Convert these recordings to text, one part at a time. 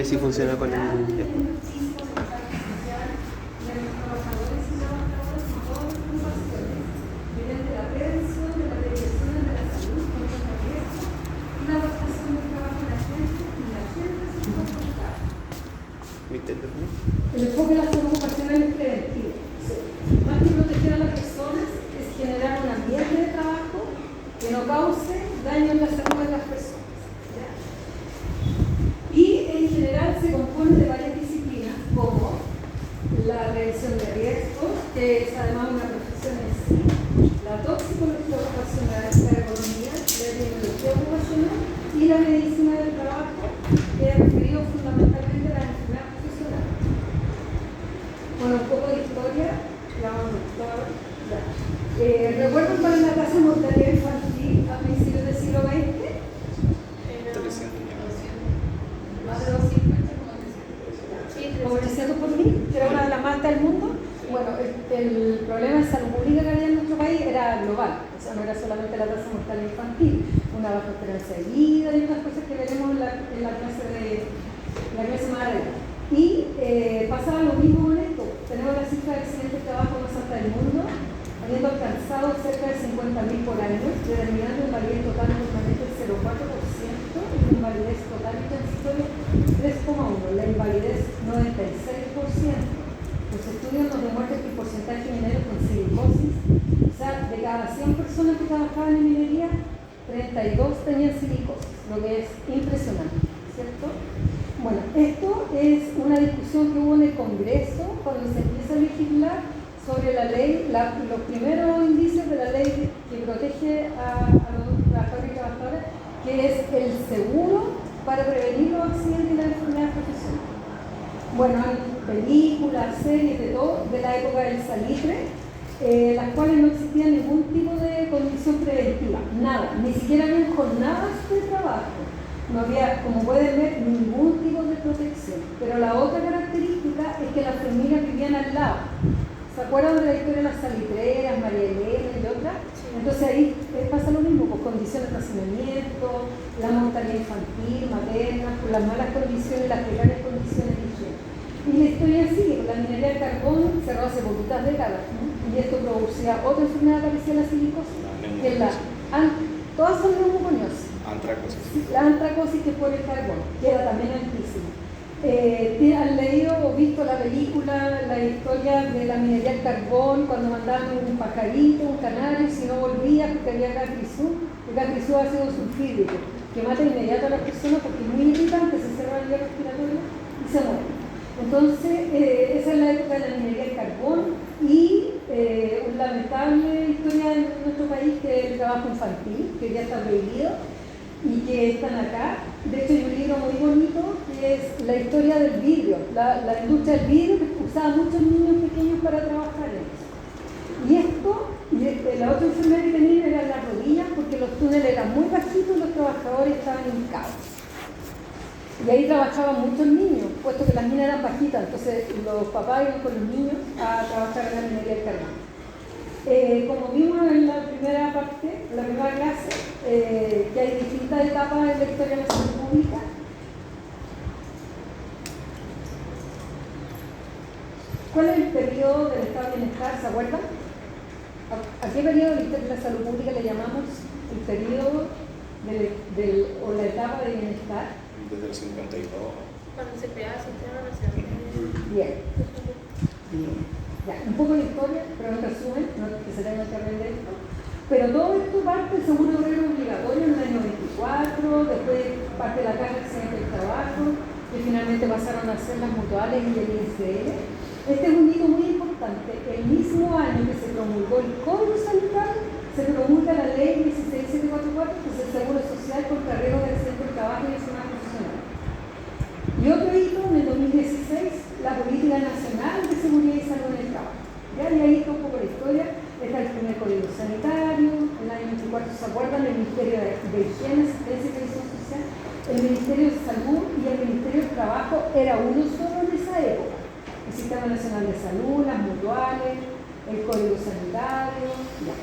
ve si funciona con el... El enfoque de las salud ocupacional es preventivo. Más que proteger a las personas, es generar un ambiente de trabajo que no cause daño en la salud de las personas. ¿Ya? Y en general se compone de varias disciplinas, como la revisión de riesgos, que es además una profesión en sí, la toxicología ocupacional, la ergonomía, la epidemiología ocupacional y la medicina del trabajo, que he referido fundamentalmente a la enfermedad profesional. Bueno, un poco de historia, la vamos a mostrar. ¿Recuerdan cuál es la tasa de mortalidad infantil a principios del siglo XX? Más de 250, como 300 por mil, que era una de las más altas del mundo. Bueno, el problema de salud pública que había en nuestro país era global, o sea, no era solamente la tasa de mortalidad infantil, una baja esperanza de vida y otras cosas que veremos en la clase más adelante. Y pasaba lo mismo con esto. Tenemos la cifra de accidentes de trabajo más alta del mundo, habiendo alcanzado cerca de 50.000 por año, determinando invalidez total permanente del 0,4% y la invalidez total y transitoria 3,1%, la invalidez 96%. Los estudios nos demuestran que el porcentaje de mineros con silicosis, o sea, de cada 100 personas que trabajaban en minería, 32 tenían silicosis, lo que es impresionante, ¿cierto? Bueno, esto es una discusión que hubo en el Congreso cuando se empieza a legislar sobre la ley, los primeros indicios de la ley que protege a los trabajadores y trabajadoras, que es el seguro para prevenir los accidentes y las enfermedades profesionales. Bueno, hay películas, series, de todo, de la época del salitre, las cuales no existía ningún tipo de condición preventiva, nada, ni siquiera había jornadas de trabajo. No había, como pueden ver, ningún tipo de protección. Pero la otra característica es que las familias vivían al lado. ¿Se acuerdan de la historia de las salitreras, María Elena y otras? Sí. Entonces ahí pasa lo mismo, pues condiciones de hacinamiento, la mortalidad infantil, materna, por las malas condiciones, las precarias condiciones de higiene. Y la historia sigue, la minería de carbón cerró hace poquitas décadas, ¿no? Y esto producía otra enfermedad parecida a la silicosis, que es todas son neumoconiosas. Antracosis. La antracosis, que es por el carbón, que era también altísima. ¿Han leído o visto la película, la historia de la minería del carbón, cuando mandaban un pajarito, un canario, si no volvía porque había gas grisú? El gas grisú ha sido sulfídrico, que mata inmediato a las personas porque es muy irritante, se cierra la vía respiratoria y se muere. Entonces, esa es la época de la minería del carbón y una lamentable historia en nuestro país, que es el trabajo infantil, que ya está prohibido y que están acá. De hecho hay un libro muy bonito que es la historia del vidrio, la industria del vidrio, que usaba muchos niños pequeños para trabajar en eso. Y la otra enfermedad que tenían eran las rodillas, porque los túneles eran muy bajitos y los trabajadores estaban hincados. Y ahí trabajaban muchos niños, puesto que las minas eran bajitas, entonces los papás iban con los niños a trabajar en la minería del carbón. Como vimos en la primera parte, en la primera clase, que hay distintas etapas en la historia de la salud pública. ¿Cuál es el periodo del estado de bienestar? ¿Se acuerdan? ¿A qué periodo de la salud pública le llamamos el periodo o la etapa de bienestar? Desde el 52. Cuando se crea el Sistema Nacional de... Bien. Ya, un poco de historia, pero en resumen, no que se tenga que aprender esto. Pero todo esto parte del seguro obrero obligatorio en el año 24, después parte de la caja de accidentes del trabajo, que finalmente pasaron a ser las mutuales y el ISL. Este es un hito muy importante. El mismo año que se promulgó el Código Sanitario, se promulga la ley 16744, que es el seguro social contra riesgos de accidentes del trabajo y enfermedad profesional. Y otro hito, en el 2016, la política nacional de seguridad y salud en el trabajo. ¿Ya? Y ahí está un poco la historia. Está el primer código sanitario, en el año 24, ¿se acuerdan? El Ministerio de Higiene, Asistencia y Previsión Social, el Ministerio de Salud y el Ministerio de Trabajo era uno solo en esa época. El Sistema Nacional de Salud, las mutuales, el Código Sanitario. Ya.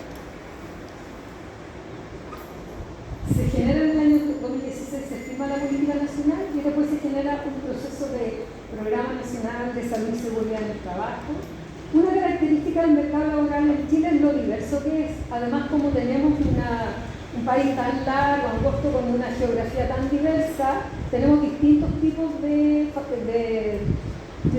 Se genera en el año 2016, se firma la política nacional y después se genera un proceso ocupacional, de salud y seguridad en el trabajo. Una característica del mercado laboral en Chile es lo diverso que es. Además, como tenemos un país tan largo, angosto, con una geografía tan diversa, tenemos distintos tipos de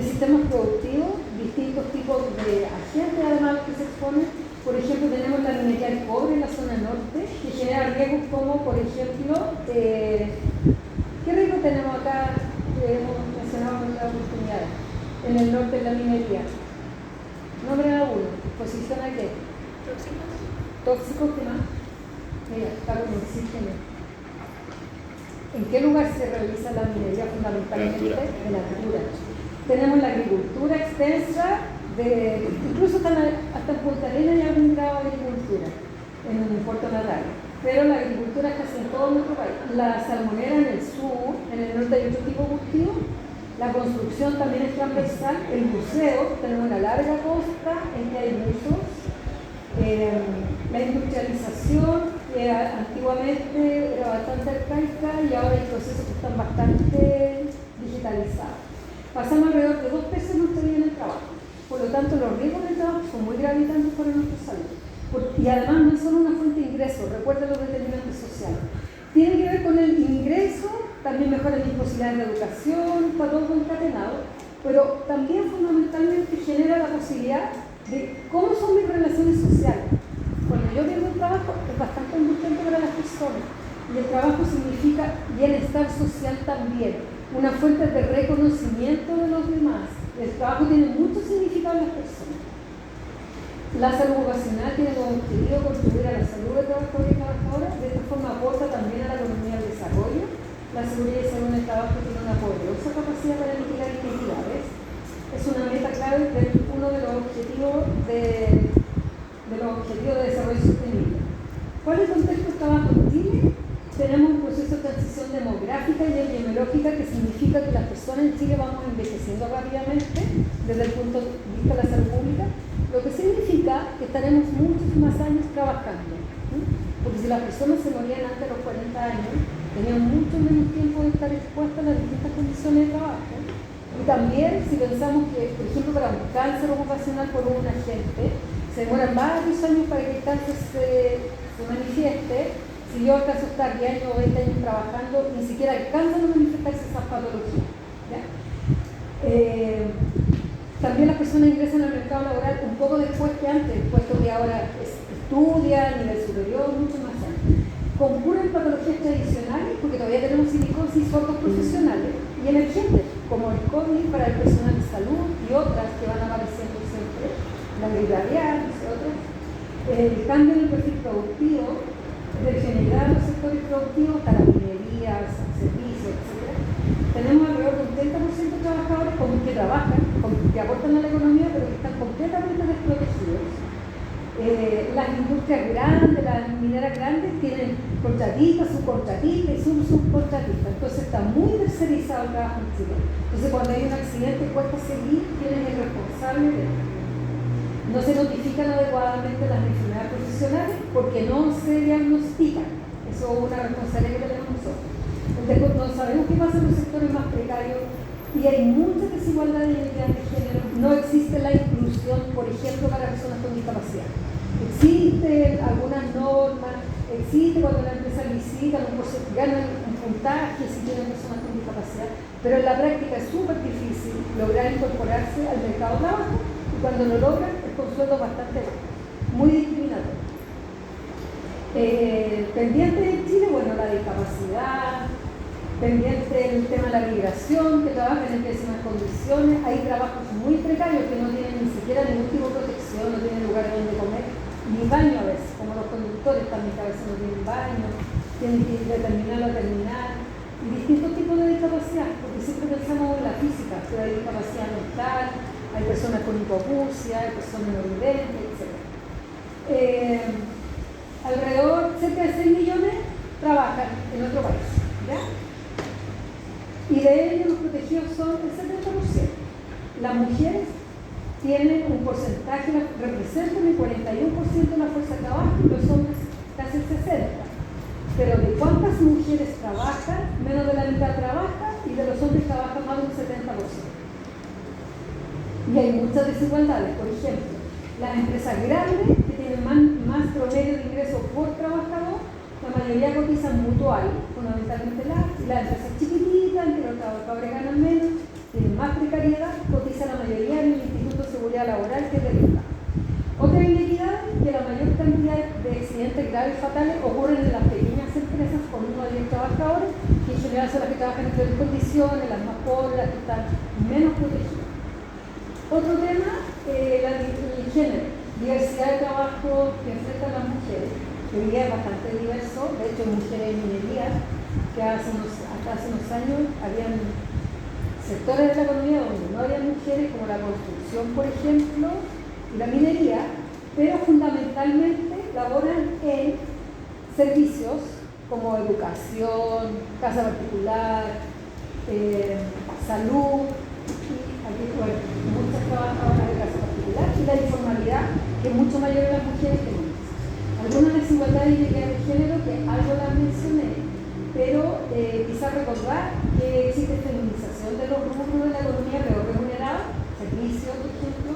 sistemas productivos, distintos tipos de agentes además que se exponen. Por ejemplo, tenemos la minería del cobre en la zona norte, que genera riesgos como, por ejemplo, ¿qué riesgo tenemos acá que hemos mencionado en otras oportunidades? En el norte de la minería. Nombre a uno. ¿Exposición a qué? Tóxicos. ¿Tóxicos? ¿Qué más? Mira, está con oxígeno. ¿En qué lugar se realiza la minería fundamentalmente? En la altura. Tenemos la agricultura extensa, incluso hasta en Punta Arenas hay algún grado de agricultura en Puerto Natales, pero la agricultura es casi en todo nuestro país. La salmonera en el sur, en el norte hay otro tipo de cultivo, la construcción también es transversal, el buceo, tenemos una larga costa en que hay buzos, la industrialización, que antiguamente era bastante arcaica y ahora hay procesos que están bastante digitalizados. Pasamos alrededor de 2 veces nuestra vida en el trabajo. Por lo tanto, los riesgos del trabajo son muy gravitantes para nuestra salud. Y además no es solo una fuente de ingresos, recuerda los determinantes sociales. Tiene que ver con el ingreso, también mejoran mis posibilidades de educación, está todo concatenado, pero también fundamentalmente genera la posibilidad de cómo son mis relaciones sociales. Cuando yo pierdo el trabajo es bastante angustiante para las personas y el trabajo significa bienestar social también, una fuente de reconocimiento de los demás. El trabajo tiene mucho significado en las personas. La salud ocupacional tiene como objetivo contribuir a la salud de trabajadores y trabajadoras, de esta forma aporta también a la economía del desarrollo. La seguridad y salud en el trabajo tiene una poderosa capacidad para mitigar inequidades. Es una meta clave de uno de los objetivos de desarrollo sostenible. ¿Cuál es el contexto del trabajo en Chile? Tenemos un proceso de transición demográfica y epidemiológica que significa que las personas en Chile vamos envejeciendo rápidamente desde el punto de vista de la salud pública, lo que significa que estaremos muchos más años trabajando. Porque si las personas se morían antes de los 40 años, tenían mucho menos tiempo de estar expuestas a las distintas condiciones de trabajo. Y también, si pensamos que, por ejemplo, para un cáncer ocupacional por un agente, se demoran varios años para que el cáncer se manifieste. Si yo alcanzo a estar 10 años o 20 años trabajando, ni siquiera alcanzan a manifestarse esas patologías. También las personas ingresan al mercado laboral un poco después que antes, puesto que ahora estudia a nivel superior, mucho más antes. Con puras patologías tradicionales, porque todavía tenemos silicosis y sordos profesionales, y emergentes, como el COVID para el personal de salud y otras que van apareciendo siempre, la gripe aviar, otras. El cambio en el perfil productivo, de generar los sectores productivos, hasta las minerías, servicios, etc. Tenemos alrededor de un 30% de trabajadores que trabajan, que aportan a la economía, pero que están completamente desprotegidos. Las industrias grandes, las mineras grandes, tienen contratistas, subcontratistas y subcontratistas. Entonces está muy tercerizado el trabajo en Chile. Entonces cuando hay un accidente cuesta seguir, quién es el responsable de esto. No se notifican adecuadamente las enfermedades profesionales porque no se diagnostican. Eso es una responsabilidad que tenemos nosotros. Entonces, no sabemos qué pasa en los sectores más precarios y hay mucha desigualdad de identidad de género. No existe la inclusión, por ejemplo, para personas con discapacidad. Existen algunas normas, existe cuando la empresa licita, ganan un puntaje si tienen personas con discapacidad, pero en la práctica es súper difícil lograr incorporarse al mercado de trabajo. Cuando lo logran es con sueldos bastante bajos, muy discriminatorio. Pendiente de Chile, bueno, la discapacidad, pendiente el tema de la migración, que trabajan en pésimas condiciones, hay trabajos muy precarios que no tienen ni siquiera ningún tipo de protección, no tienen lugar donde comer, ni baño a veces, como los conductores también que a veces no tienen baño, tienen que ir de terminal a terminal, y distintos tipos de discapacidad, porque siempre pensamos en la física, pero hay discapacidad mental, hay personas con hipoacusia, hay personas no videntes, etc. Alrededor, cerca de 6 millones trabajan en otro país, ¿ya? Y de ellos los protegidos son el 70%. Las mujeres tienen un porcentaje, representan el 41% de la fuerza de trabajo y los hombres casi el 60%. Pero de cuántas mujeres trabajan, menos de la mitad trabaja y de los hombres trabajan más del 70%. Y hay muchas desigualdades. Por ejemplo, las empresas grandes que tienen más promedio de ingresos por trabajador, la mayoría cotizan mutual, fundamentalmente las empresas chiquititas, en que los trabajadores ganan menos, tienen más precariedad, cotiza la mayoría en el Instituto de Seguridad Laboral, que es del Estado. Otra inequidad es que la mayor cantidad de accidentes graves fatales ocurren en las pequeñas empresas con 1 a 10 trabajadores, que en general son las que trabajan en peores condiciones, las más pobres, las que están menos protegidas. Otro tema, el género, diversidad de trabajo que enfrentan las mujeres, que hoy día es bastante diverso. De hecho, hay mujeres en minería, que hasta hace unos años habían sectores de la economía donde no había mujeres, como la construcción, por ejemplo, y la minería, pero fundamentalmente laboran en servicios como educación, casa particular, salud, y bueno, muchas trabajadoras de casa particular, y la informalidad, que es mucho mayor en las mujeres que en hombres. Algunas desigualdades y inequidades de género que algo las mencioné, pero quizás recordar que existe feminización de los rubros de la economía peor remunerada, servicios, por ejemplo,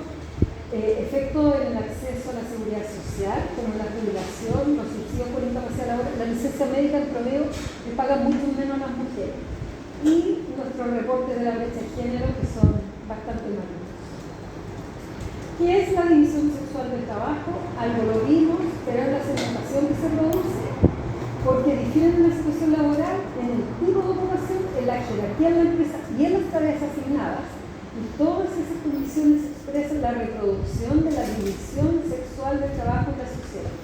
efecto en el acceso a la seguridad social, como la jubilación, los subsidios por incapacidad laboral, la licencia médica en promedio le pagan mucho menos a las mujeres. Y nuestros reportes de la brecha de género, que son bastante malos. ¿Qué es la división sexual del trabajo? Algo lo vimos, pero es la segmentación que se produce porque difieren en la situación laboral, en el tipo de ocupación, en la jerarquía de la empresa y en las tareas asignadas. Y todas esas condiciones expresan la reproducción de la división sexual del trabajo en la sociedad.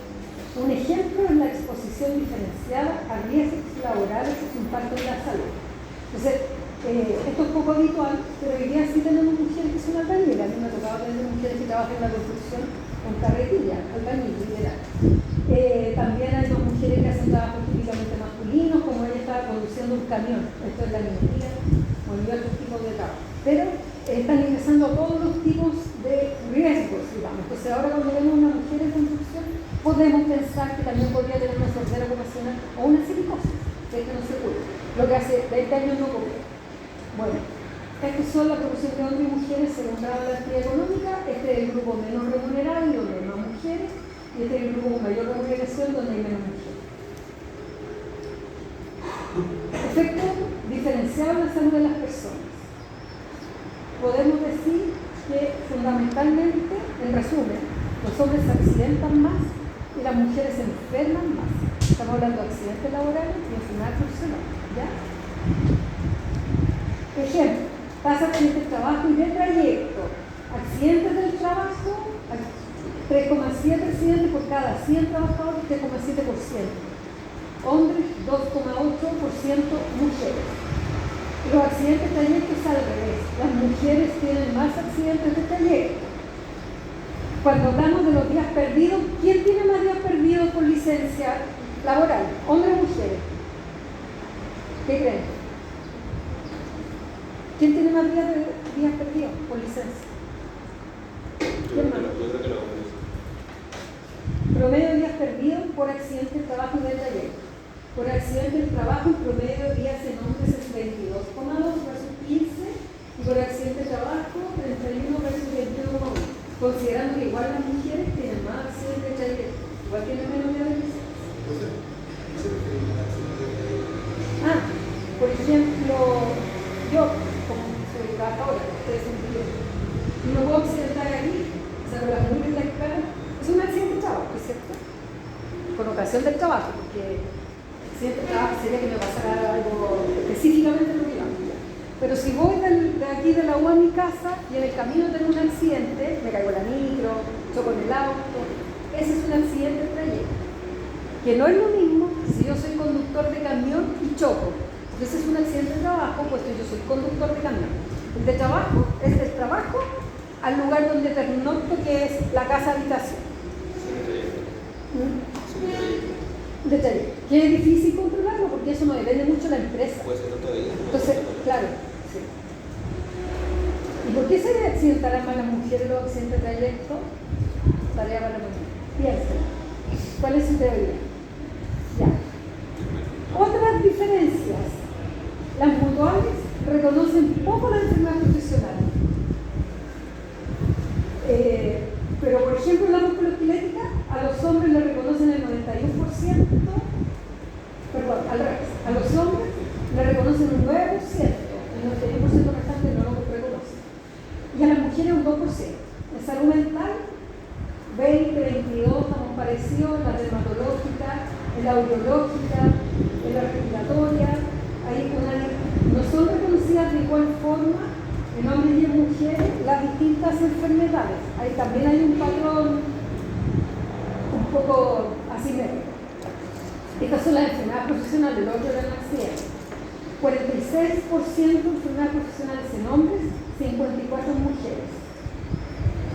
Un ejemplo es la exposición diferenciada a riesgos laborales y su impacto en la salud. Entonces, esto es poco habitual, pero hoy día sí tenemos mujeres que son albañiles. A mí me ha tocado tener mujeres que trabajan en la construcción con carretilla, albañil, literal. También hay dos mujeres que hacen trabajos típicamente masculinos, como ella estaba conduciendo un camión. Esto es la minería, o otros tipos de trabajo. Pero están ingresando a todos los tipos de riesgos, digamos. Entonces ahora cuando vemos una mujer en construcción, podemos pensar que también podría tener una sordera ocupacional o una psicosis, que esto no se ocurre, lo que hace 20 años no ocurre. Bueno, estos son la proporción de hombres y mujeres según la actividad económica. Este es el grupo menos remunerado y donde hay más mujeres, y este es el grupo con mayor remuneración donde hay menos mujeres. Efecto diferenciado en la salud de las personas. Podemos decir que fundamentalmente, en resumen, los hombres se accidentan más y las mujeres se enferman más. Estamos hablando de accidentes laborales y enfermedades profesionales, ¿ya? Ejemplo, tasas de trabajo y de trayecto. Accidentes del trabajo, 3,7 accidentes por cada 100 trabajadores, 3,7%. Hombres, 2,8%, mujeres. Los accidentes de trayecto es al revés. Las mujeres tienen más accidentes de trayecto. Cuando hablamos de los días perdidos, ¿quién tiene más días perdidos por licencia laboral? ¿Hombres o mujeres? ¿Qué creen? ¿Quién tiene más días perdidos por licencia? ¿Quién más? Promedio de días perdidos por accidente de trabajo y de trayecto. Por accidente de trabajo, el promedio de días en hombres es 22,2 versus 15, y por accidente de trabajo, 31 versus 21,1. Considerando que igual las mujeres tienen más accidentes de trayecto, igual tienen menos días de licencia. Por ejemplo, yo, como soy trabajadora, ustedes son pilotos, y no puedo accidentar aquí, o sea, con las mujeres de la escala, es un accidente de trabajo, ¿es cierto? Con ocasión del trabajo, porque accidente de trabajo sería que me pasara algo específicamente lo que yo hago. Pero si voy de aquí de la U a mi casa y en el camino tengo un accidente, me caigo en la micro, choco en el auto, ese es un accidente de trayecto. Que no es lo mismo si yo soy conductor de camión y choco. Ese es un accidente de trabajo, puesto que yo soy conductor de camión. El de trabajo es del trabajo al lugar donde pernocto, que es la casa habitación. De trayecto. Que es difícil controlarlo porque eso no depende mucho de la empresa. Entonces, claro, sí. ¿Y por qué se accidentarán más las mujeres los accidentes de trayecto? Tarea para la mujer. Piensen. ¿Cuál es su teoría? Ya. Otras diferencias. Las mutuales reconocen poco la enfermedad profesional. ejemplo, en la musculoesquelética, a los hombres le reconocen el 91%, perdón, al revés, a los hombres le reconocen un 9%, el 91% restante no lo reconoce, y a las mujeres un 2%. En salud mental, 20, 22, estamos parecidos, en la dermatológica, en la audiológica, en la respiratoria, no son reconocidas de igual forma en hombres y en mujeres las distintas enfermedades. Ahí también hay un patrón un poco asimétrico. Estas son las enfermedades profesionales, lo otro eran accidentes. 46% de enfermedades profesionales en hombres, 54 en mujeres.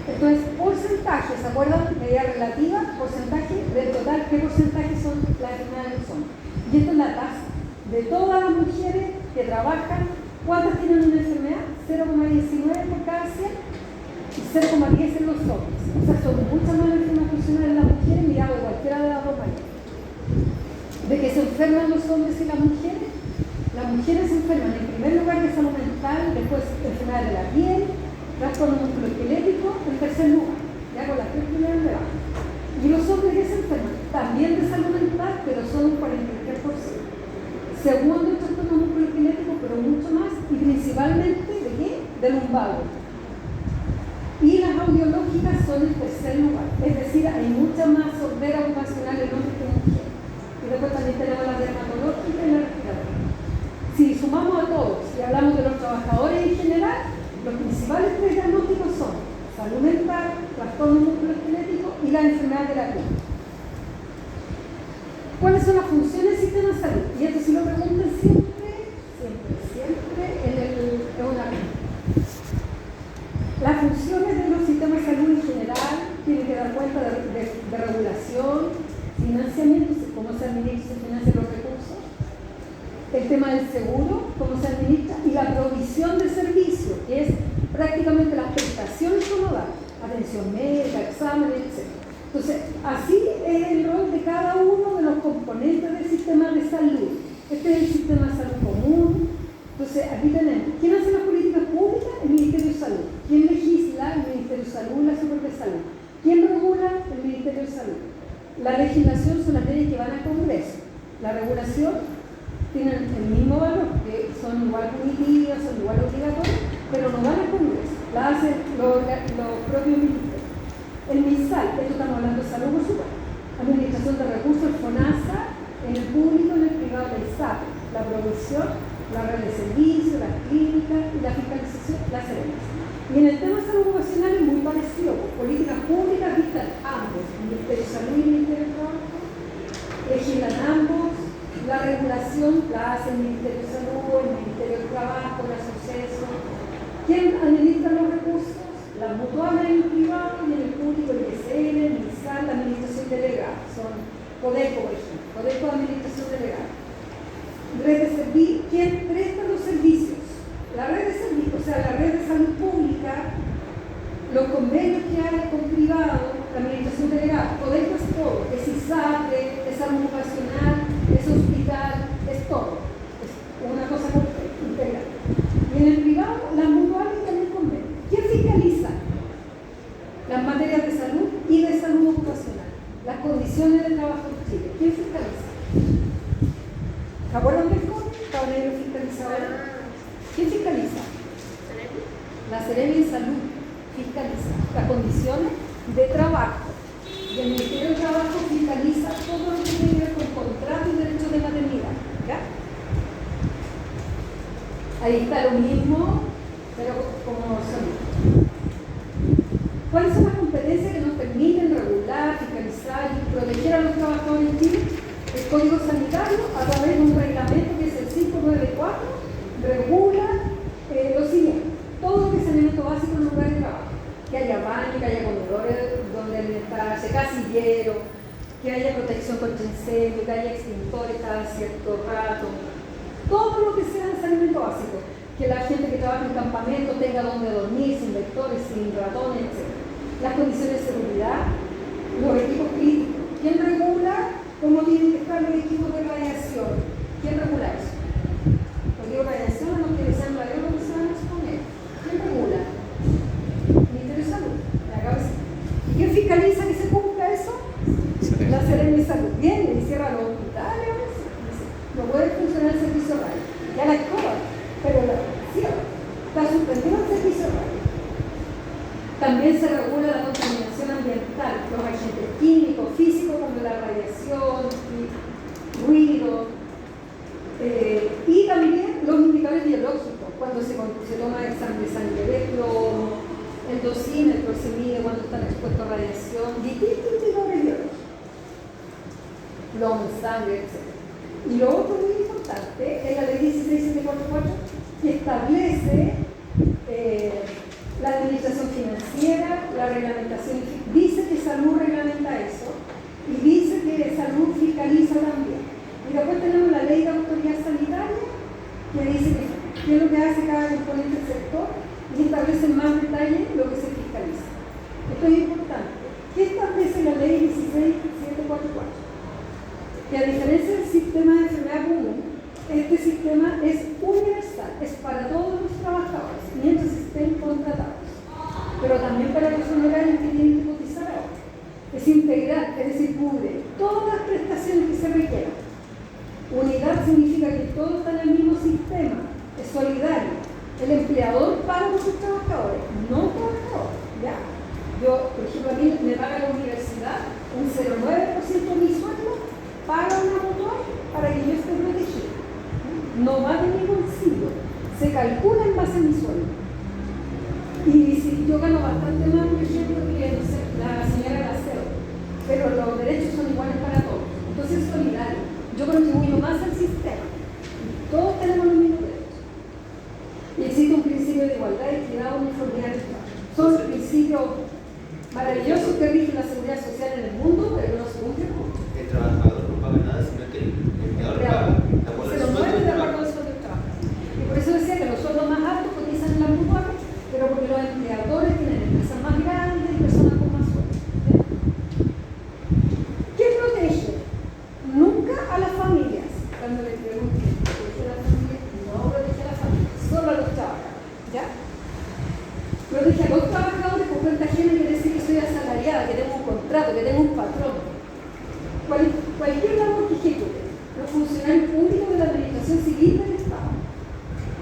Esto es porcentaje, ¿se acuerdan? Medida relativa, porcentaje del total, ¿qué porcentaje son las enfermedades de los hombres? Y esto es la tasa de todas las mujeres que trabajan. ¿Cuántas tienen una enfermedad? 0,19 por cada 100 y 0,10 en los hombres. O sea, son muchas más enfermedades profesionales en las mujeres, mirado de cualquiera de las dos maneras. De que se enferman los hombres y las mujeres se enferman en primer lugar de salud mental, después enfermedades de la piel, trastorno musculoesquelético, en tercer lugar, ya con las tres primeras de baja. Y los hombres que se enferman también de salud mental, pero son un 43%. Segundo el trastorno musculoesquelético, pero mucho más, y principalmente ¿de qué? Del lumbago. Y las audiológicas son el tercer lugar, es decir, hay mucha más sordera ocupacional en hombres que en mujeres. Y después también tenemos la dermatológica y la respiratoria. Si sumamos a todos y hablamos de los trabajadores en general, los principales tres diagnósticos son salud mental, trastorno musculoesquelético y la enfermedad de la piel. ¿Cuáles son las funciones del sistema de salud? Y esto sí lo preguntan siempre en una vez. Las funciones de los sistemas de salud en general tienen que dar cuenta de regulación, financiamiento, cómo se administra y se financian los recursos, el tema del seguro, cómo se administra, y la provisión de servicio, que es prácticamente las prestaciones que uno da, atención médica, exámenes, etc. Entonces, así es el rol de cada uno de los componentes del sistema de salud. Este es el sistema de salud común. Entonces, aquí tenemos, ¿quién hace las políticas públicas? El Ministerio de Salud. ¿Quién legisla? El Ministerio de Salud y la Super de Salud. ¿Quién regula? El Ministerio de Salud. La legislación son las leyes que van al Congreso. La regulación tienen el mismo valor, que son igual punitivas, son igual obligatorias, pero no van al Congreso. La hacen los propios ministerios. El MinSal, esto estamos hablando de salud, por supuesto. Administración de recursos, el FONASA, en el público, en el privado, el SAP, la provisión, la red de servicios, las clínicas y la fiscalización, las serenas. Y en el tema de salud ocupacional es muy parecido, políticas públicas vistan ambos, el Ministerio de Salud y el Ministerio de Trabajo, legislan ambos, la regulación la hace el Ministerio de Salud, el Ministerio de Trabajo, la SUCESO. ¿Quién administra los recursos? Las mutuales en el privado y en el público, el ISL, el MinSal, la administración delegada, son Codeco, por ejemplo, Codeco de administración delegada. Red de servicios, ¿quién presta los servicios? La red de servicios, o sea, la red de salud pública, los convenios que hay con privado, la administración delegada, Codeco es todo, es ISAPRE, es salud ocupacional, es hospital, es todo, es una cosa completa, integral. Y en el privado, las mutuales y también convenios. ¿Quién fiscaliza las materias de salud y de salud ocupacional? Las condiciones de trabajo en Chile. ¿Quién fiscaliza? ¿Se acuerdan del COE? Estaban ellos fiscalizadores. ¿Quién fiscaliza? La Seremi de Salud fiscaliza las condiciones de trabajo. Y el Ministerio de Trabajo fiscaliza todo lo que tiene que ver con contrato y derechos de maternidad. ¿Ya? Ahí está lo mismo, pero como salud. ¿Cuáles son las competencias que nos permiten regular, fiscalizar y proteger a los trabajadores en Chile? El Código Sanitario, a través de un reglamento que es el 594, regula lo siguiente: todo lo que es elemento básico en un lugar de trabajo, que haya baño, que haya comedores donde alimentarse, casillero, que haya protección contra incendio, que haya extintores cada cierto rato, todo lo que sea saneamiento básico, que la gente que trabaja en campamento tenga donde dormir, sin vectores, sin ratones, etc. Las condiciones de seguridad, los equipos críticos. ¿Quién regula cómo tienen que estar los equipos de radiación? ¿Quién regula eso? Los equipos de radiación no quieren ser radiólogos que se van a exponer. ¿Quién regula? El Ministerio de Salud, la cabeza. ¿Y quién fiscaliza También se regula la contaminación ambiental, los agentes químicos, físicos como la radiación, ruido, y también los indicadores biológicos, cuando se toma examen de sangre de plomo, el dosímetro se mide cuando están expuestos a radiación, distintos indicadores biológicos, plomo, sangre, etc. Y lo otro muy importante es la ley 16744, que establece la administración financiera, la reglamentación, dice que salud reglamenta eso, y dice que salud fiscaliza también. Y después tenemos la ley de autoridad sanitaria, que dice qué es lo que hace cada componente del sector, y establece en más detalle lo que se fiscaliza. Esto es importante. ¿Qué establece la ley 16744? Que a diferencia del sistema de enfermedad común, este sistema es universal, es para todos los trabajadores, mientras estén contratados, pero también para los honorarios que tienen que cotizar ahora. Es integral, es decir, cubre todas las prestaciones que se requieran. Unidad significa que todos están en el mismo sistema, es solidario. El empleador paga por sus trabajadores, no el trabajador. Ya. Yo, por ejemplo, a mí me paga la universidad un 0,9% de mi sueldo, paga una mutual para que yo esté protegido. No va de mi bolsillo, se calcula en base a mi sueldo. Y si yo gano bastante más, por ejemplo, que no sé, la señora Lacero, pero los derechos son iguales para todos. Entonces es solidario. Yo contribuyo más al sistema. Todos tenemos los mismos derechos. Y existe un principio de igualdad, equidad, uniformidad. Son los principios maravillosos que rigen la seguridad social en el mundo, pero no se cumplen mucho. El trabajador no paga nada, sino que el empleador paga. Se lo mueve de acuerdo al sueldo del trabajador. Y por eso decía que los sueldos más altos cotizan en las mutuales, pero porque los empleadores tienen empresas más grandes y personas con más sueldo. ¿Qué protege? Nunca a las familias. Cuando le pregunté, ¿protege a las familias? No protege a las familias, solo a los trabajadores. ¿Ya? Protege a los trabajadores por cuenta ajena, quiere decir que soy asalariada, que tengo un contrato, que tengo un patrón. Cualquier labor que ejecute, los funcionarios públicos de la administración civil del Estado,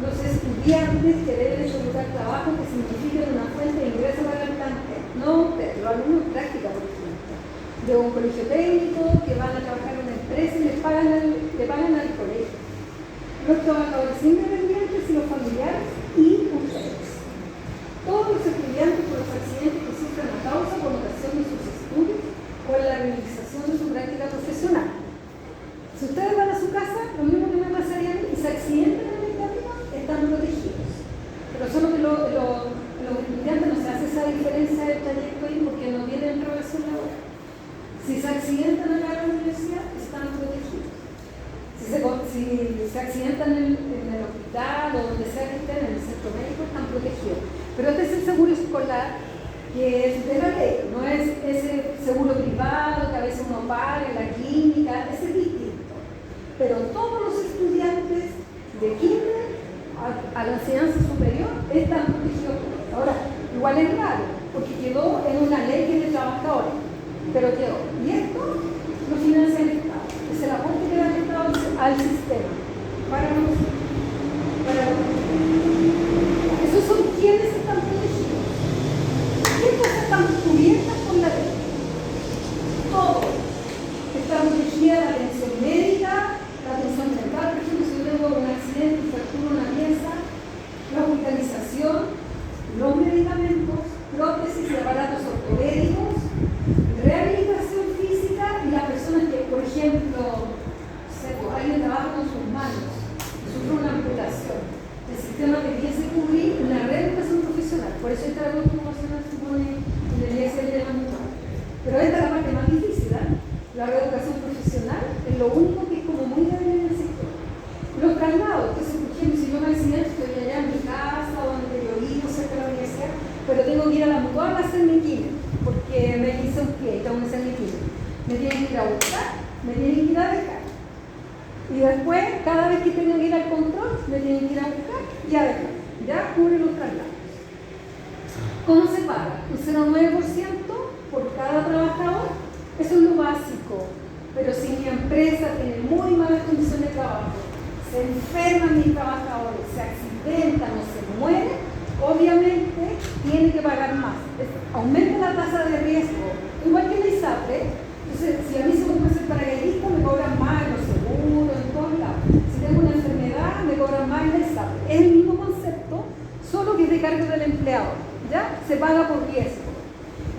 los estudiantes que deben ejecutar trabajo que signifiquen una fuente de ingreso para el plantel, no los alumnos de práctica, por ejemplo, de un colegio técnico que van a trabajar en una empresa y le pagan al colegio, los trabajadores independientes y los familiares y ustedes. Todos los estudiantes por los accidentes que sufren a causa por ocasión de sus estudios o en la realización de su práctica profesional. Si ustedes van a su casa, lo mismo que me pasaría a mí, y se accidentan en el camino, están protegidos. Pero solo que los estudiantes no se hace esa diferencia del trayecto ahí porque no tienen relación laboral. Si se accidentan acá en la universidad, están protegidos. Si se accidentan en el hospital o donde sea que estén, en el centro médico, están protegidos. Pero este es el seguro escolar, que es de la ley, no es ese seguro privado que a veces uno paga en la clínica, ese es distinto. Pero todos los estudiantes de kinder a la enseñanza superior están protegidos. Ahora, igual es raro, porque quedó en una ley que es de trabajadores, pero quedó. Y esto lo financia el Estado, es el aporte que da el Estado al sistema, para nosotros. Esos son quienes están protegidos. ¿Qué cosas están cubiertas por la ley? Todo. Está protegida la atención médica, la atención mental, por ejemplo, si yo tengo un accidente, fracturo una pieza, la hospitalización, los medicamentos, prótesis y aparatos ortopédicos, rehabilitación física y las personas que, por ejemplo, alguien trabaja con sus manos y sufre una amputación. El sistema debiese cubrir una reeducación profesional, por eso esta reeducación profesional se pone en el ISL de la mutual. Pero esta es la parte más difícil, ¿eh? La reeducación profesional es lo único que es como muy débil en el sector. Los traslados, entonces, por ejemplo, si yo me accidente, estoy allá en mi casa, donde yo vivo, cerca de la universidad, pero tengo que ir a la mutual a hacer mi quimio, porque me hice un pie y tengo que hacer mi quimio. Me tienen que ir a buscar, me tienen que ir a dejar. Y después, cada vez que tengo que ir al control, me tienen que ir a buscar y a dejar. Ya cubre los traslados. ¿Cómo se paga? Un 0,9% por cada trabajador. Eso es lo básico. Pero si mi empresa tiene muy malas condiciones de trabajo, se enferman mis trabajadores, se accidentan o se mueren, obviamente tiene que pagar más. Aumenta la tasa de riesgo, igual que el ISAPRE. Entonces, si a mí se me ocurre ser paracaidista, me cobran más en los seguros, en todos lados. Si tengo una enfermedad, me cobran más en el ISAPRE. Es el mismo concepto, solo que es de cargo del empleado, ¿ya? Se paga por riesgo.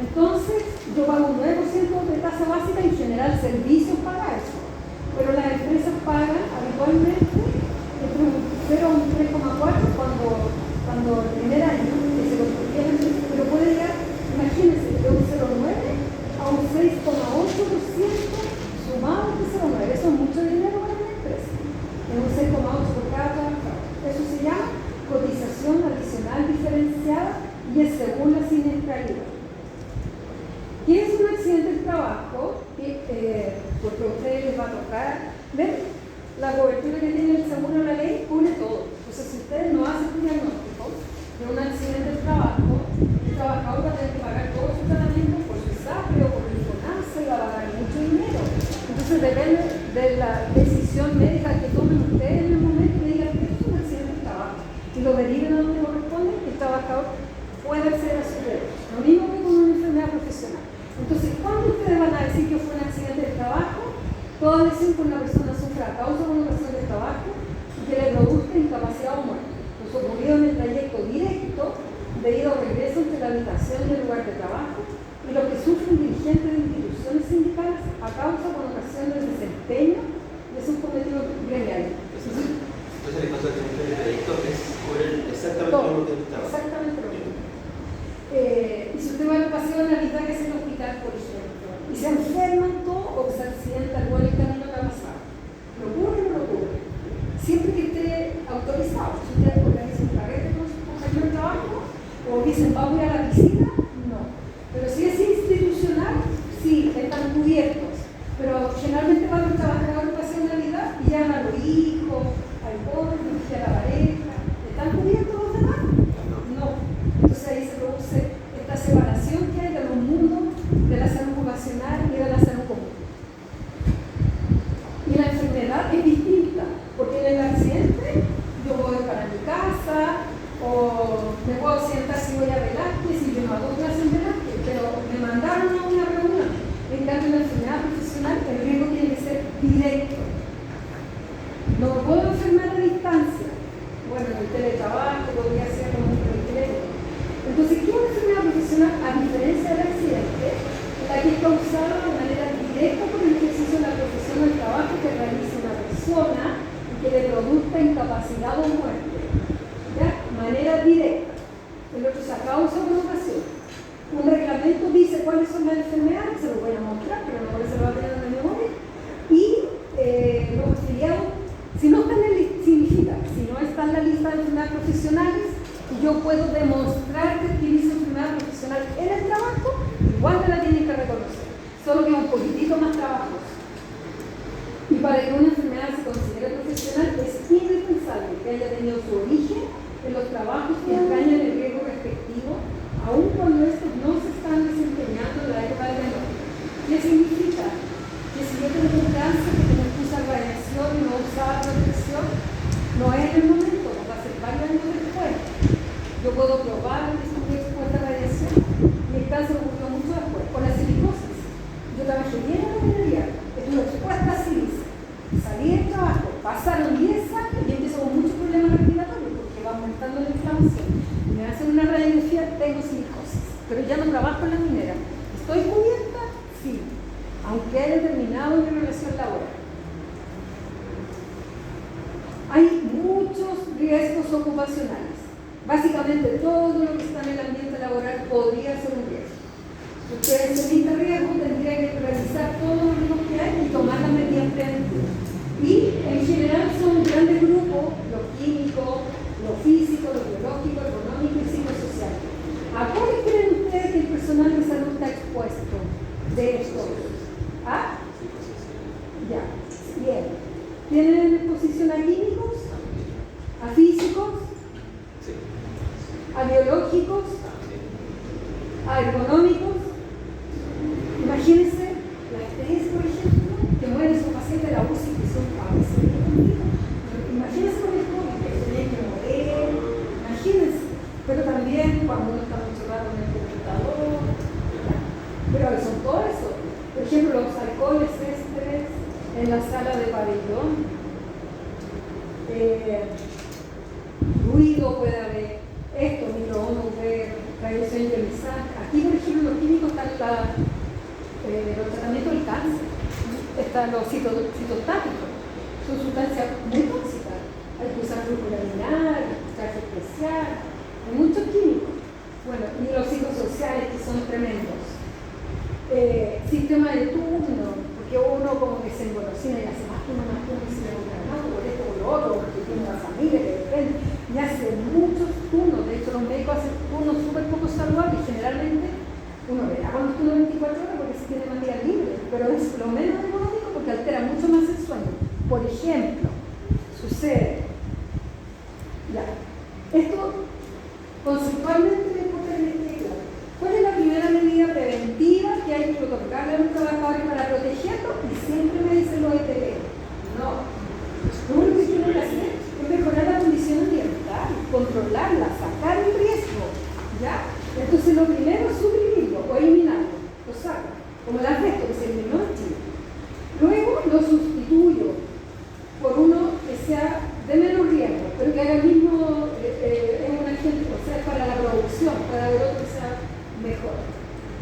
Entonces, yo pago un 9% de tasa básica y en general servicios paga eso. Pero las empresas pagan habitualmente entre un 0 a un 3,4 cuando el primer año que se construye la empresa, pero puede llegar, imagínense, de un 0,9 a un 6,8% sumado de 0,9. Eso es mucho dinero para una empresa. Es un 6,8 por cada trabajador. Eso se llama cotización adicional diferenciada y es según la siniestralidad. ¿Qué es un accidente de trabajo? Porque a ustedes les va a tocar ver la cobertura que tiene el seguro de la ley, cubre todo. Entonces, si ustedes no hacen un diagnóstico de un accidente de trabajo, el trabajador va a tener que pagar todo su tratamiento por su ISAPRE o por el INFONASA y va a pagar mucho dinero. Entonces, depende de la decisión médica que tomen ustedes en el momento que digan que es un accidente de trabajo y lo deriven a donde corresponde, el trabajador puede acceder a sus derechos. Lo mismo que con una enfermedad profesional. Entonces, ¿cuándo ustedes van a decir que fue un accidente de trabajo? Todas decir que una persona sufra a causa de una accidente de trabajo y que le produzca incapacidad o muerte. Pues ocurrido en el trayecto directo debido al regreso entre la habitación y el lugar de trabajo y lo que sufren dirigentes de instituciones sindicales a causa con ocasión del desempeño de sus cometidos gremiales. Entonces, el caso de accidente de trayecto es exactamente lo mismo que estaba. Exactamente lo mismo. Y si usted va al paseo de Navidad, que es el hospital, por ejemplo, y se enferman todo o se accidenta algo en el camino que ha pasado, ¿lo cubre o no lo cubre? Siempre que esté autorizado. Si usted organiza un carrete con su compañero de trabajo o dicen vamos a ir a la piscina, no. Pero si es institucional, sí, están cubiertos. Pero generalmente van los trabajadores al paseo de Navidad y llevan a los hijos, al cónyuge, a la pareja. ¿Están cubiertos los demás? No. Entonces ahí se produce esta separación que hay de los mundos de la salud ocupacional y de la salud común. Y la enfermedad es distinta, porque en el accidente yo puedo ir para mi casa o me puedo sentar si voy a Velázquez y yo no hago clases en Velázquez, pero me mandaron a una reunión. En cambio, en la enfermedad profesional el riesgo tiene que ser directo. No me puedo enfermar a distancia. Bueno, en el teletrabajo podría ser como un teléfono. Entonces, ¿qué es una enfermedad profesional? A diferencia del accidente, la que es causada de manera directa por el ejercicio de la profesión o el trabajo que realiza una persona y que le produzca incapacidad o muerte. ¿Ya? Manera directa. El otro es a causa o provocación. Un reglamento dice cuáles son las enfermedades, se lo voy a mostrar, pero no se lo va a tener en la memoria. Y los afiliados, si no está en la lista, significa, si no está en la lista de enfermedades profesionales, yo puedo demostrar que utilizo enfermedad profesional en el trabajo, igual me la tienen que reconocer, solo que es un poquitito más trabajoso. Y para que una enfermedad se considere profesional es indispensable que haya tenido su origen en los trabajos que entrañan el riesgo respectivo, aun cuando estos no se están desempeñando en la época de menor. ¿Qué significa? Que si yo tengo un cáncer que me puse a radiación y no usaba protección, no es en el momento, va a ser varios años después. Yo puedo probar que estuve expuesta a radiación y el cáncer ocurrió mucho después, con la silicosis. Yo trabajé bien en la minería, estuve expuesta a silicia, salí del trabajo, pasaron 10 años y empiezo con muchos problemas respiratorios porque va aumentando la inflamación. Me hacen una radiografía, tengo silicosis, pero ya no trabajo en la minera. ¿Estoy cubierta? Sí, aunque haya terminado mi relación laboral. Hay muchos riesgos ocupacionales. Básicamente todo lo que está en el ambiente laboral podría ser un riesgo. Ustedes en este riesgo tendrían que revisar todos los riesgos que hay y tomar las medidas preventivas. Y en general son grandes grupos, lo químico, lo físico, lo biológico, económico y psicosocial. ¿A cuáles creen ustedes que el personal de salud está expuesto de estos? ¿Ah? Ya, bien. ¿Tienen exposición a químicos? ¿A físicos? ¿A biológicos? ¿A ergonómicos? Imagínense las tres, por ejemplo, que mueren su paciente de la UCI que son cabezas. Imagínense con el COVID, que tenían que mover, imagínense. Pero también la sala de pabellón. Ruido puede haber, esto, microondas, radiación ionizante. Aquí, por ejemplo, los químicos están los tratamientos del cáncer, están los citostáticos, son sustancias muy tóxicas. Hay que usar glucosaminal, traje especial, hay muchos químicos. Bueno, y los psicosociales que son tremendos. Sistema de turno, porque uno como que se engolosina y hace más turno y se le no, por esto o lo otro, porque tiene una familia que depende, y hace muchos turnos. De hecho, los médicos hacen turnos súper poco saludables y generalmente uno verá cuando turno 24 horas porque se tiene más días libres, pero es lo menos económico porque altera mucho más el sueño. Por ejemplo, sucede, ya, esto conceptualmente le puedo tener claro. ¿Cuál es la primera medida preventiva que hay que otorgarle a los trabajadores para protegerlos? Y siempre me dicen los ETP. No. Lo único que tienen que hacer es mejorar la condición ambiental, controlarla, sacar el riesgo. ¿Ya? Entonces lo primero es suprimirlo o eliminarlo. Lo saco. Como el asbesto que se eliminó en Chile. Luego lo sustituyo por uno que sea de menos riesgo, pero que haga el mismo, es un agente, o sea, para la producción, para ver otro que sea mejor,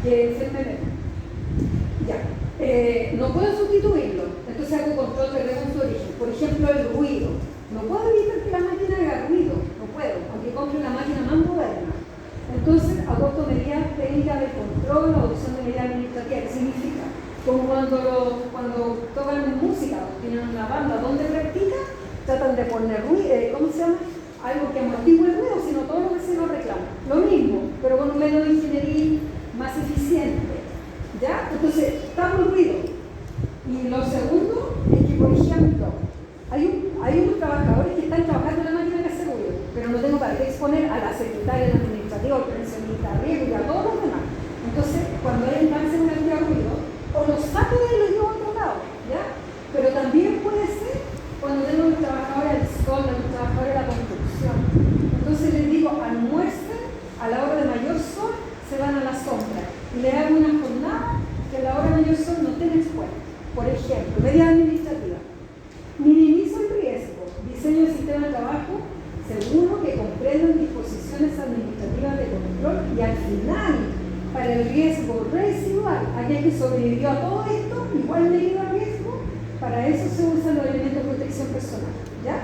que se me ya. No puedo sustituirlo, entonces hago control de riesgo en su origen. Por ejemplo, el ruido. No puedo evitar que la máquina haga ruido, no puedo, aunque compre una máquina más moderna. Entonces, adopto medidas técnicas de control, adopción de medidas administrativas. ¿Qué significa? Como cuando tocan música, tienen una banda donde practican, tratan de poner ruido, ¿cómo se llama? Algo que amortigue el ruido, sino todo lo que se nos reclama. Lo mismo, pero con un método de ingeniería más eficiente. ¿Ya? Entonces, tapo el ruido. Y lo segundo es que, por ejemplo, hay unos trabajadores que están trabajando en la máquina que hace ruido, pero no tengo para qué exponer a la secretaria administrativa, al pensionista, a riesgo y a todos los demás. Entonces, cuando hay cáncer en el ruido, o los saco de él y los llevo a otro lado, ¿ya? Pero también puede ser cuando tengo los trabajadores del sol, los trabajadores de la construcción. Entonces les digo, almuercen, a la hora de mayor sol, se van a la sombra. Y le hago una jornada que a la hora de mayor sol no estén expuestos. Por ejemplo, medidas administrativas. Minimizo el riesgo. Diseño el sistema de trabajo seguro que comprendan disposiciones administrativas de control y al final, para el riesgo residual, aquel que sobrevivió a todo esto, igual medida de riesgo, para eso se usan los elementos de protección personal, ¿ya?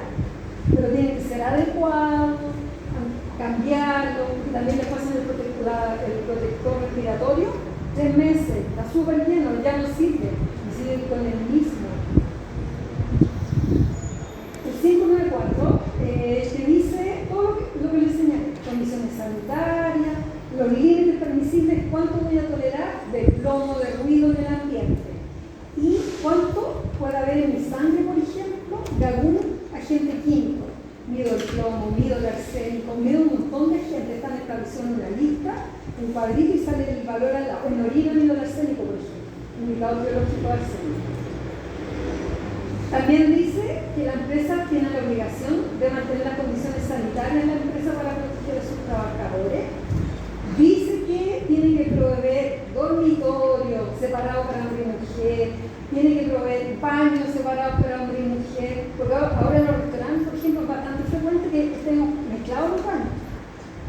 Pero tiene que ser adecuado, cambiarlo, también le pasan el protector respiratorio, 3 meses, está súper lleno, ya no sirve, y sigue con el mismo. El 594 te dice todo lo que le enseñé, condiciones sanitarias, los límites permisibles, cuánto voy a tolerar de plomo, de ruido en el ambiente y cuánto puede haber en mi sangre, por ejemplo, de algún agente químico. Mido el plomo, mido el arsénico, mido un montón de gente, están establecidos en una lista, un cuadrito y sale el valor al lado. En orina mido el arsénico, por ejemplo, indicador biológico de arsénico. También dice que la empresa tiene la obligación de mantener las condiciones sanitarias en la empresa para proteger a sus trabajadores. Dice que tienen que proveer dormitorio separado para hombre y mujer, tienen que proveer baños separados para hombre y mujer, porque ahora en los restaurantes, por ejemplo, es bastante frecuente que estén mezclados los baños.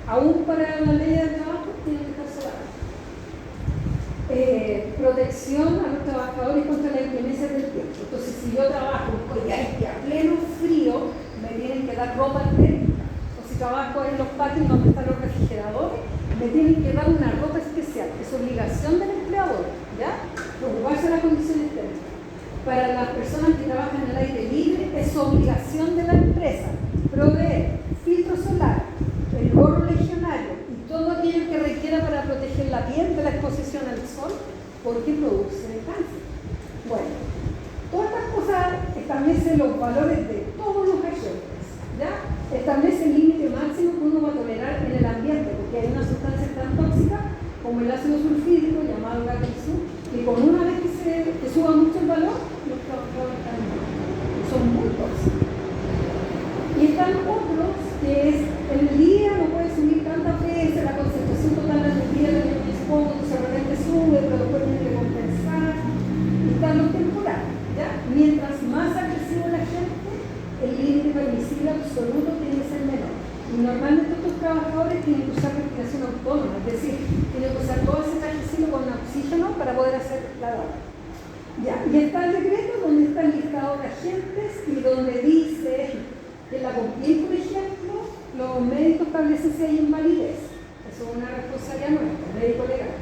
Aún para la ley de trabajo tienen que estar separados. Protección a los trabajadores contra la inclemencia del tiempo. Entonces, si yo trabajo a pleno frío, me tienen que dar ropa térmica. O si trabajo en los patios donde están los refrigeradores, me tienen que dar una ropa especial. Es obligación del empleador, ¿ya? Preocuparse de las condiciones térmicas. Para las personas que trabajan en el aire libre, es obligación de la empresa proveer filtro solar, el gorro legionario y todo aquello que requiera para proteger la piel de la exposición al sol, porque produce cáncer. Bueno, todas estas cosas establecen los valores de todos los agentes, ¿ya? Establece el límite máximo que uno va a tolerar en el ambiente, porque hay una sustancia tan tóxica como el ácido sulfídrico, llamado GATXU, que con una vez que suba mucho el valor, los trabajadores están mal, son muy tóxicos. Y están otros que es, en el día no puede subir tantas veces, la concentración total en el día es poco, entonces de repente sube, pero después tiene que compensar. Y están los temporales, ¿ya? Mientras normalmente estos trabajadores tienen que usar respiración autónoma, es decir, tienen que usar todo ese trajecito con oxígeno para poder hacer la labor. Ya, y está el decreto donde está el listado de agentes y donde dice que en la CONPIEL, por ejemplo, los médicos establecen si hay invalidez. Eso es una responsabilidad nuestra, médico legal.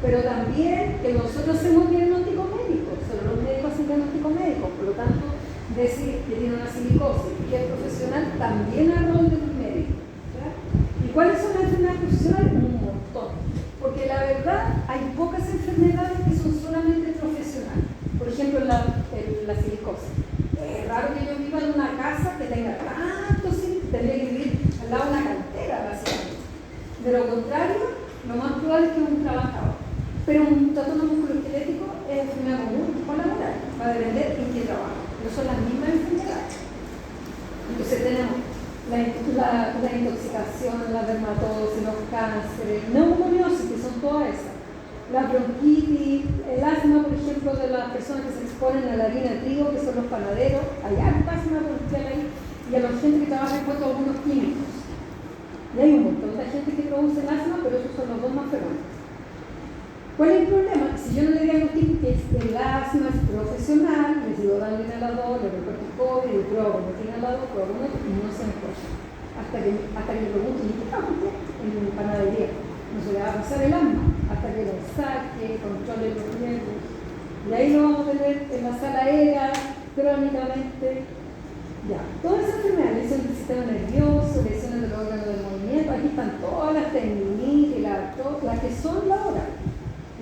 Pero también que nosotros hacemos diagnóstico médico, solo los médicos hacen diagnóstico médico, por lo tanto, decir que tiene una silicosis y que es profesional también a rol del médico. ¿Ya? ¿Y cuáles son las enfermedades profesionales? Un montón. Porque la verdad, hay pocas enfermedades que son solamente profesionales. Por ejemplo, la silicosis. Es raro que yo viva en una casa que tenga tantos silicosis, tendría que vivir al lado de una cantera, básicamente. De lo contrario, lo más probable es que un trabajador. Pero un trastorno musculoesquelético es enfermedad común o laboral, va a depender en qué trabaja. No son las mismas enfermedades. Entonces tenemos la intoxicación, la dermatosis, los cánceres, neumoniosis, que son todas esas. La bronquitis, el asma, por ejemplo, de las personas que se exponen a la harina de trigo, que son los panaderos, hay alta asma bronquial ahí, y a la gente que trabaja en cuanto a algunos químicos. Y hay un montón de gente que produce el asma, pero esos son los dos más frecuentes. ¿Cuál es el problema? Si yo no le diagnostico que el asma es profesional, le sigo dando inhalador, le reporto COVID, le pruebo no tiene inhalador, pruebo no se me escucha. Hasta que le pregunto, ¿y qué pasa en panadería? No se le va a pasar el asma, hasta que lo saque, controle los riesgos. Y ahí lo vamos a tener en la sala aérea, crónicamente. Ya, todas esas enfermedades, lesiones del sistema nervioso, lesiones del órgano del movimiento, aquí están todas las tendinitis, las que son laborales.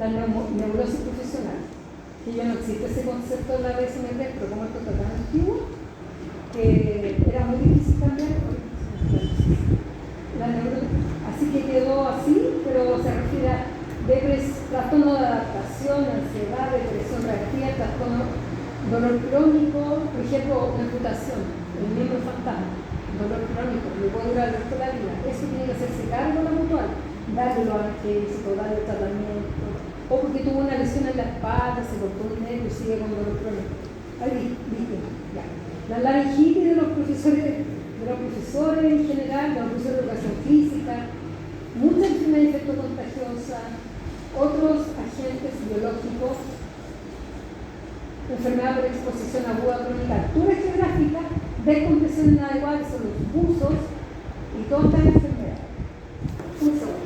La neurosis profesional, que ya no existe ese concepto de la DSM-3, pero como esto está tan antiguo, que era muy difícil cambiar. Así que quedó así, pero se refiere a trastorno de adaptación, ansiedad, depresión reactiva, trastorno, dolor crónico, por ejemplo, amputación, el miembro fantasma, dolor crónico, que le puede durar el resto de la vida. Eso tiene que hacerse cargo la mutual, darle lo analgésico, darle tratamiento. O porque tuvo una lesión en la espalda, se cortó un nervio y sigue con dolor crónico. Ahí, viste, ya. La laringitis de los profesores en general, los profesores de educación física, muchas enfermedades infectocontagiosas, otros agentes biológicos, enfermedad por exposición aguda crónica, altura geográfica, descompresión inadecuada, que son los buzos, y todas estas enfermedades. Un segundo.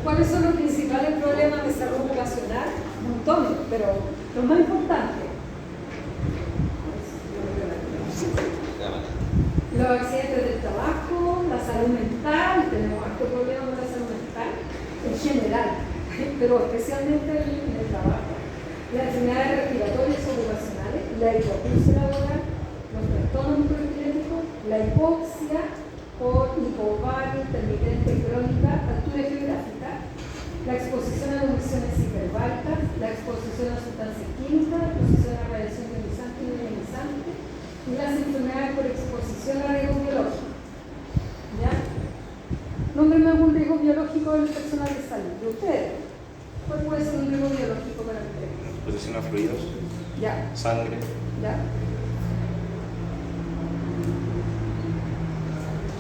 ¿Cuáles son los principales problemas de salud ocupacional? Montones, pero los más importantes. Los accidentes del trabajo, la salud mental, tenemos harto problema con la salud mental en general, pero especialmente en el trabajo. Las enfermedades respiratorias ocupacionales, la hipoacusia laboral, los trastornos musculoesqueléticos, la hipoxia por hipovaria intermitente crónica, altura geográfica, la exposición a condiciones hiperbáricas, la exposición a sustancias químicas, la exposición a radiación ionizante y no ionizante, y las enfermedades por exposición a riesgos biológicos. ¿Ya? Nómbreme algún riesgo biológico del personal de salud, de ustedes. ¿Cuál puede ser un riesgo biológico para ustedes? Exposición a fluidos, Ya. sangre, Ya.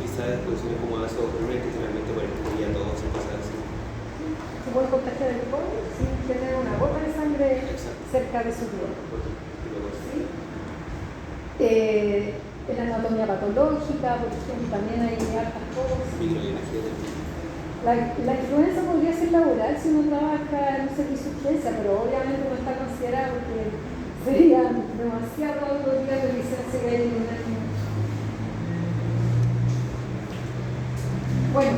Quizás exposiciones como ácido bromélico, que realmente por el todo se pasa así. ¿Se puede contagiar el COVID sin tener una gota de sangre cerca de su piel? ¿Sí? En la anatomía patológica, por ejemplo, también hay hartas cosas. La influenza podría ser laboral si uno trabaja en un servicio de urgencia, pero obviamente no está considerada porque sería demasiado días de licencia que hay en un año. Bueno,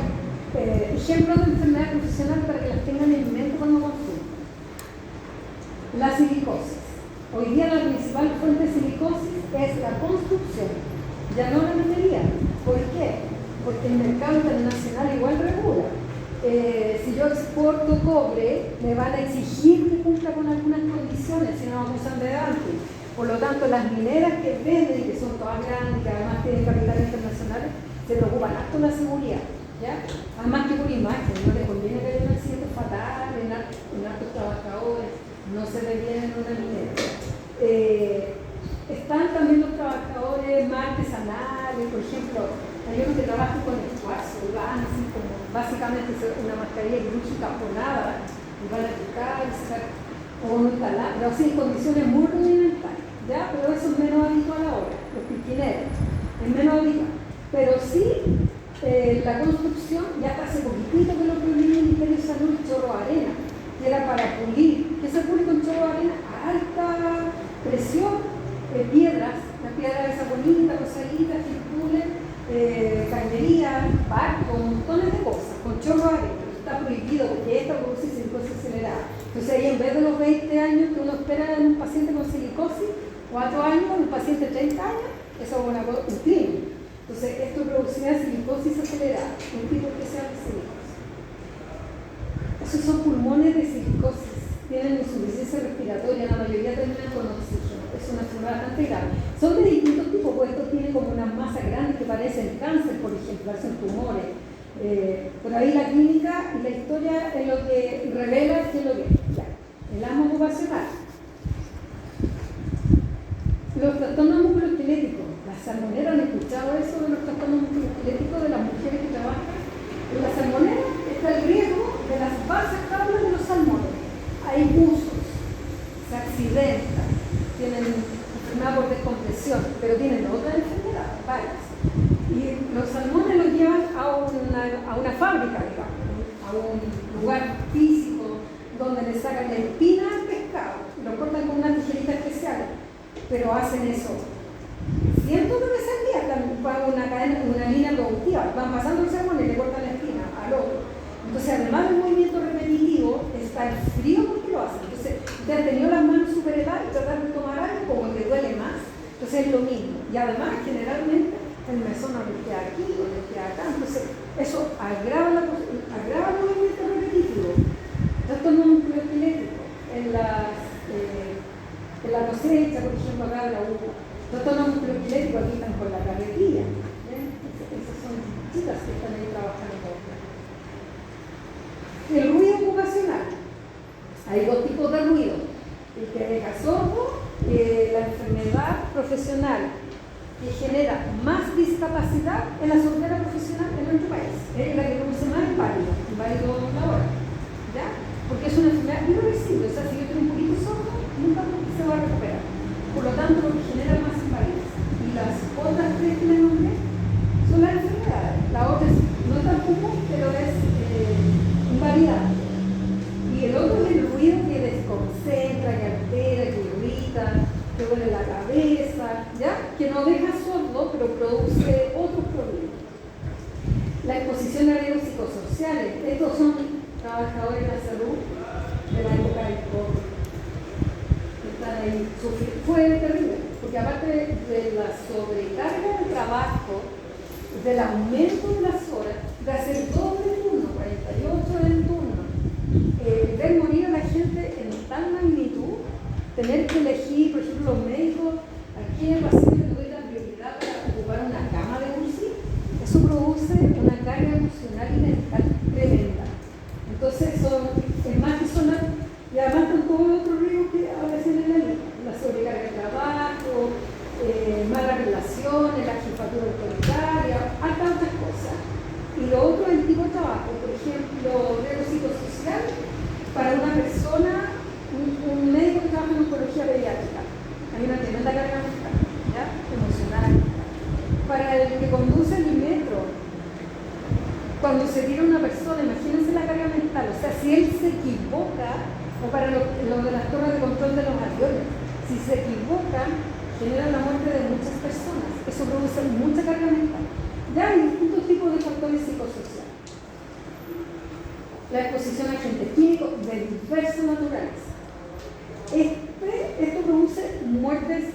ejemplos de enfermedad profesional para que las tengan en mente cuando consulten. La silicosis. Hoy día la principal fuente de silicosis es la construcción, ya no la minería. ¿Por qué? Porque el mercado internacional igual regula. Si yo exporto cobre, me van a exigir que cumpla con algunas condiciones, si no vamos a adelante. Por lo tanto, las mineras que venden, que son todas grandes, que además tienen capital internacional, se preocupan harto de la seguridad. ¿Ya? Además que por imagen, no les conviene que haya un accidente fatal en hartos trabajadores, no se ve bien en una minera. Están también los trabajadores más artesanales, por ejemplo, hay unos que trabajan con el cuarzo, y van así como básicamente una mascarilla quirúrgica por nada, y van a tocar, o un taladro, pero así en condiciones muy rudimentarias, ¿ya? Pero eso es menos habitual ahora, los piquineros, es menos habitual. Pero sí, la construcción, ya hasta hace poquitito que lo prohibió el Ministerio de Salud, chorro de arena, que era para pulir. ¿Qué se pule con chorro de arena? A alta presión, piedras, las piedras esas bonitas, rosaditas, que pulen, cañería, barco, montones de cosas, con chorro de arena. Está prohibido porque esta produce silicosis acelerada. Entonces ahí en vez de los 20 años que uno espera en un paciente con silicosis, 4 años, en un paciente de 30 años, eso es un crimen. Entonces esto producía silicosis acelerada, un tipo especial de silicosis. Esos son pulmones de silicosis, tienen insuficiencia respiratoria, la mayoría terminan con oxígeno, es una enfermedad bastante grave. Son de distintos tipos, pues esto tiene como una masa grande que parecen cáncer, por ejemplo, hacen tumores. Por ahí la clínica y la historia es lo que revela qué es lo que es. Ya. El asma ocupacional. Los trastornos musculoesqueléticos. Las salmoneras, ¿han escuchado eso de los trastornos musculoesqueléticos de las mujeres que trabajan? En las salmoneras está el riesgo de las basas tablas de los salmones. Hay usos, se accidentan, tienen enfermedad por descompresión, pero tienen otra enfermedad, varias. Y los salmones los llevan a una fábrica, digamos, a un lugar físico donde le sacan la espina al pescado y lo cortan con una tijerita especial, pero hacen eso cientos de veces al día, van una línea productiva, van pasando el salmón y le cortan la espina al otro. Entonces, además del movimiento repetitivo, está el frío porque lo hacen. Entonces, te han tenido las manos super heladas y tratar de tomar algo como que duele más. Entonces, es lo mismo. Y además, generalmente, el mesón no les queda aquí o les queda acá. Entonces, eso agrava el movimiento repetitivo. Trastorno musculoesquelético en la cosecha, por ejemplo, acá de la uva. Trastorno musculoesquelético aquí están con la carretilla. Esas son chicas que están ahí trabajando. El ruido ocupacional. Hay dos tipos de ruido. El que deja sordo, la enfermedad profesional que genera más discapacidad en la sordera profesional en nuestro país. Es la que produce más inválido laboral. ¿Ya? Porque es una enfermedad irreversible. O sea, si yo estoy un poquito sordo, nunca se va a recuperar. Por lo tanto, lo que genera más inválidos. Y las otras tres que le nombré son las enfermedades. La otra es no tan común, pero es invalidante. Y el otro es el ruido que desconcentra, que altera, que irrita, que duele la cabeza, ¿ya? Que no deja sordo, pero produce otros problemas. La exposición a riesgos psicosociales. Estos son trabajadores de la salud de la época del COVID. Están ahí sufriendo. Fue terrible, porque aparte de la sobrecarga del trabajo, del aumento de las horas, de hacer doble turno, 48 en turno, ver morir a la gente en tal magnitud, tener que elegir, por ejemplo, los médicos, a quién paciente le doy la prioridad para ocupar una cama de UCI, eso produce una carga emocional y mental tremenda. Entonces, es más que sonar, y además están todos los otros riesgos que aparecen en la sobrecarga de trabajo, malas relaciones, la jefatura autoritaria, hartas otras cosas. Y lo otro es el tipo de trabajo, por ejemplo, riesgo psicosocial para una persona, un médico que trabaja en oncología pediátrica. Hay una tremenda carga mental, ¿ya? Emocional. Para el que conduce el metro, cuando se tira una persona, imagínense la carga mental, o sea, si él se equivoca, o para los de las torres de control de los aviones, si se equivocan, genera la muerte de muchas personas. Eso produce mucha carga mental. Ya hay distintos tipos de factores psicosociales. la exposición a agentes químicos de diversas naturaleza. Esto produce muertes,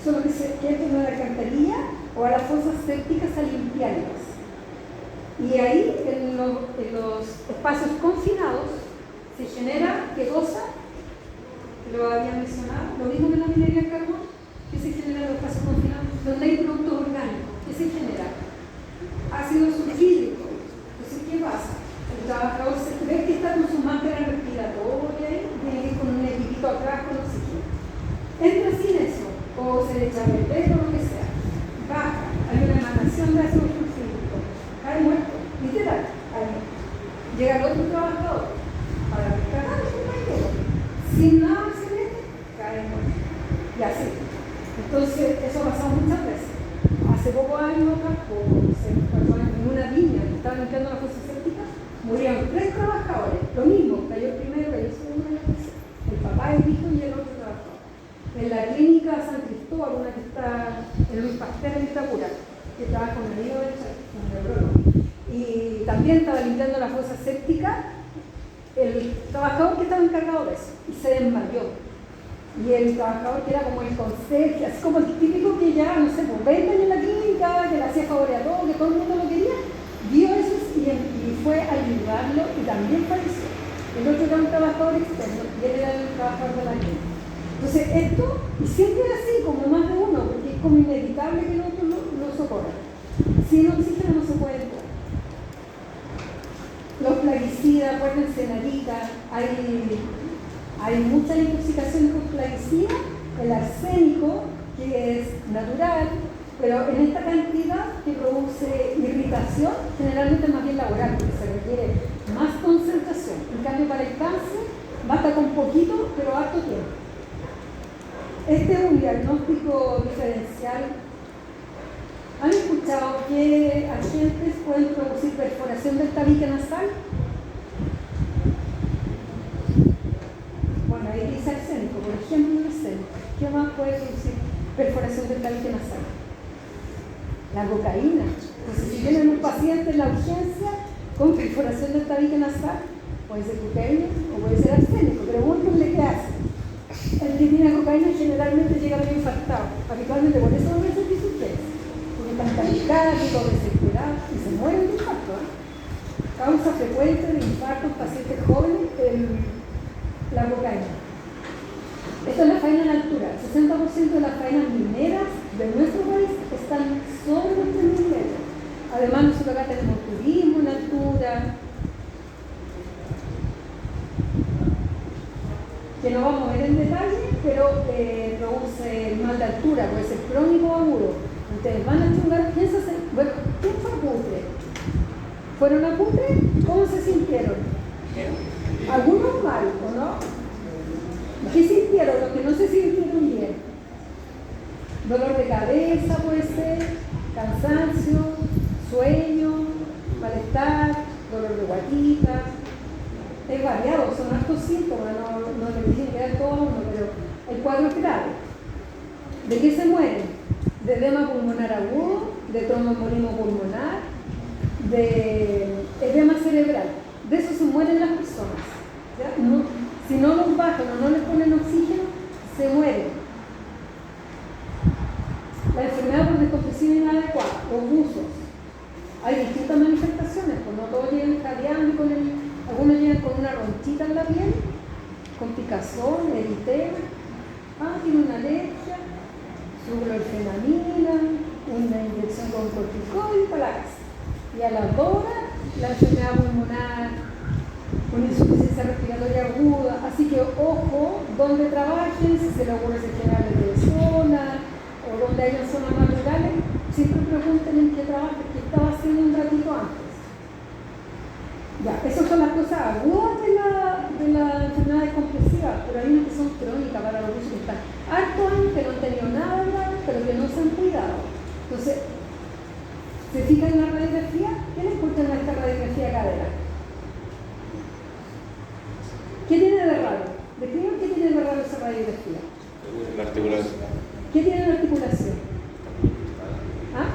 solo que entran a la alcantarilla o a las fosas sépticas a limpiarlas. Y ahí, en los espacios confinados, se genera, ¿qué cosa? Lo había mencionado, lo mismo que la minería de carbón, que se genera en los espacios confinados, donde hay productos orgánicos, ¿qué se genera? Ácido sulfídrico. Entonces, ¿qué pasa? El trabajador se ve que está con su máscara respiratoria y viene que ir con un equipito atrás con oxígeno. Entra sin eso, o se le echa el dedo o lo que sea. Baja, hay una emanación de ácido sulfídrico, cae muerto, literal. Ahí. Llega el otro trabajador para rescatar a su compañero. Sin nada se mete, cae muerto. Y así. Entonces, eso ha pasado muchas veces. Hace pocos años, en una viña que estaba limpiando la fosa séptica, murieron 3 trabajadores. Lo mismo, cayó el primero, cayó el segundo y el tercero. El papá, el hijo y el otro trabajador. En la clínica San Cristóbal, una que está en Luis Pasteur en Itapura, que trabaja con el hígado un neurólogo. Y también estaba limpiando la fosa séptica el trabajador que estaba encargado de eso y se desmayó. Y el trabajador que era como el conserje, así como el típico que ya, no sé, por 20 años en la clínica, que le hacía favores a todos, que todo el mundo lo quería, vio eso y fue a ayudarlo y también falleció. El otro era un trabajador externo y él era el trabajador de la clínica. Entonces esto, y siempre es así, como más de uno, porque es como inevitable que el otro lo socorra. Sin oxígeno no se puede entrar. Los plaguicidas, acuérdense, Narita, hay mucha intoxicación con plaguicida, el arsénico, que es natural, pero en esta cantidad que produce irritación, generalmente más bien laboral, porque se requiere más concentración. En cambio, para el cáncer, basta con poquito, pero harto tiempo. Este es un diagnóstico diferencial. ¿Han escuchado que agentes pueden producir perforación del tabique nasal? Bueno, ahí dice arsénico, por ejemplo, el arsénico. ¿Qué más puede producir perforación del tabique nasal? La cocaína. Entonces, si tienen un paciente en la urgencia con perforación del tabique nasal, puede ser cocaína o puede ser arsénico. Pregúntenle qué hace. El que tiene cocaína generalmente llega medio infartado. Habitualmente por eso no es suficiente. Porque están taquicárdico, desesperado y se mueren de infarto. Causa frecuente de infarto en pacientes jóvenes la cocaína. Esto es la faena en altura. El 60% de las faenas mineras de nuestro país están sobre los 3.000 metros. Además, nosotros acá tenemos turismo en altura, que no vamos a ver en detalle, pero produce mal de altura, puede ser crónico o agudo. Ustedes van a chungar, piénsense, bueno, ¿quién fue a Putre? ¿Fueron a Putre? ¿Cómo se sintieron? Algunos mal, ¿o no? ¿Qué sintieron? Los que no se sintieron bien. Dolor de cabeza puede ser, cansancio, sueño, malestar, dolor de guatita. Es variado, son hartos síntomas, no le dicen que era todo a uno, pero el cuadro es grave. ¿De qué se mueren? De edema pulmonar agudo, de tromboembolismo pulmonar, de edema cerebral. De eso se mueren las personas. ¿Ya? No, si no los bajan o no les ponen oxígeno, se mueren. La enfermedad por descompresión inadecuada, los buzos. Hay distintas manifestaciones, pues no todos llegan jadeando y algunos llegan con una ronchita en la piel, con picazón, eritema, tiene una alergia, sucralfenamina, una inyección con corticoide para la casa. Y a las 2 horas, la enfermedad pulmonar, una insuficiencia respiratoria aguda. Así que ojo, donde trabajen, si se le ocurre general de zona o donde hayan zonas más rurales, siempre pregunten en qué trabaja, qué estaba haciendo un ratito antes. Ya, esas son las cosas agudas de la enfermedad descompresiva, pero hay unas que son crónicas para los que están hartos años, que no han tenido nada grave, pero que no se han cuidado. Entonces, ¿se fijan en la radiografía? ¿Qué les importa en esta radiografía de cadera? ¿Qué tiene de raro? Describan qué tiene de raro esa radiografía. La articulación. ¿Qué tiene de articulación? ¿Ah?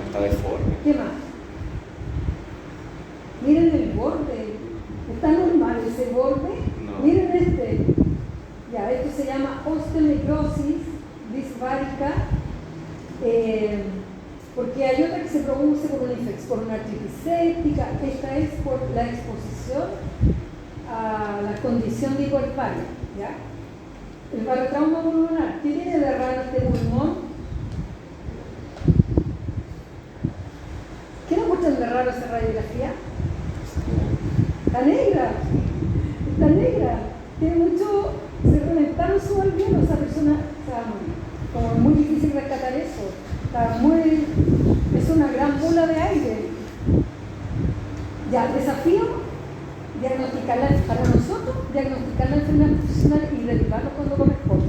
Está deforme. ¿Qué más? Porque hay otra que se produce por una infección, por una artritis séptica. Esta es por la exposición a la condición de hipoherparia, ¿ya? El barotrauma pulmonar. ¿Qué tiene de raro este pulmón? ¿Qué le encuentran de raro esa radiografía? Está negra. Está negra. Tiene mucho... Se reventaron su alveolo, esa persona se va a morir. Como es muy difícil rescatar eso. Está muy... Es una gran bola de aire. Ya, desafío, diagnosticarla para nosotros, diagnosticar la enfermedad profesional y derivarlo cuando corresponde.